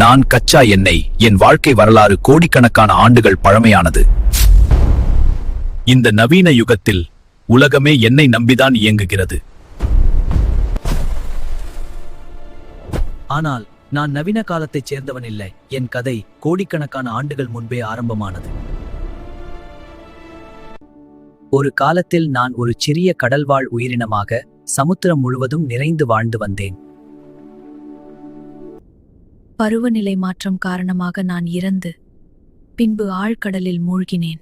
நான் கச்சா எண்ணெய். என் வாழ்க்கை வரலாறு கோடிக்கணக்கான ஆண்டுகள் பழமையானது. இந்த நவீன யுகத்தில் உலகமே என்னை நம்பிதான் இயங்குகிறது. ஆனால் நான் நவீன காலத்தைச் சேர்ந்தவன் இல்லை. என் கதை கோடிக்கணக்கான ஆண்டுகள் முன்பே ஆரம்பமானது. ஒரு காலத்தில் நான் ஒரு சிறிய கடல்வாழ் உயிரினமாக சமுத்திரம் முழுவதும் நிறைந்து வாழ்ந்து வந்தேன். பருவநிலை மாற்றம் காரணமாக நான் இறந்து பின்பு ஆழ்கடலில் மூழ்கினேன்.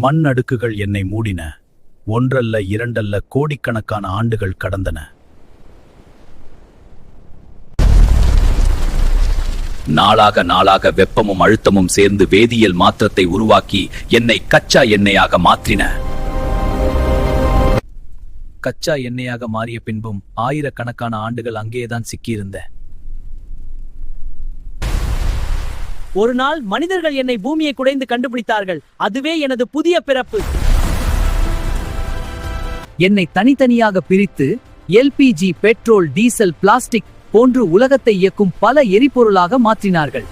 மண் அடுக்குகள் என்னை மூடின. ஒன்றல்ல இரண்டல்ல கோடிக்கணக்கான ஆண்டுகள் கடந்தன. நாளாக நாளாக வெப்பமும் அழுத்தமும் சேர்ந்து வேதியியல் மாற்றத்தை உருவாக்கி என்னை கச்சா எண்ணெயாக மாற்றின. கச்சா எண்ணெயாக மாறிய பின்பும் ஆயிரக்கணக்கான ஆண்டுகள் அங்கேதான் சிக்கியிருந்த. ஒரு நாள் மனிதர்கள் என்னை பூமியை குடைந்து கண்டுபிடித்தார்கள். அதுவே எனது புதிய பிறப்பு. என்னை தனித்தனியாக பிரித்து எல்பிஜி, பெட்ரோல், டீசல், பிளாஸ்டிக் போன்று உலகத்தை இயக்கும் பல எரிபொருளாக மாற்றினார்கள்.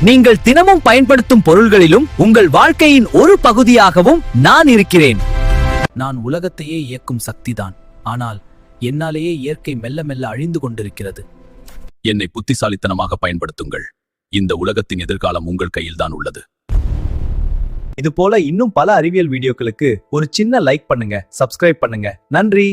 நீங்கள் தினமும் பயன்படுத்தும் பொருள்களிலும் உங்கள் வாழ்க்கையின் ஒரு பகுதியாகவும் நான் இருக்கிறேன். நான் உலகத்தையே இயக்கும் சக்திதான். ஆனால் என்னாலேயே இயற்கை மெல்ல மெல்ல அழிந்து கொண்டிருக்கிறது. என்னை புத்திசாலித்தனமாக பயன்படுத்துங்கள். இந்த உலகத்தின் எதிர்காலம் உங்கள் கையில்தான் உள்ளது. இது போல இன்னும் பல அறிவியல் வீடியோக்களுக்கு ஒரு சின்ன லைக் பண்ணுங்க, சப்ஸ்கிரைப் பண்ணுங்க. நன்றி.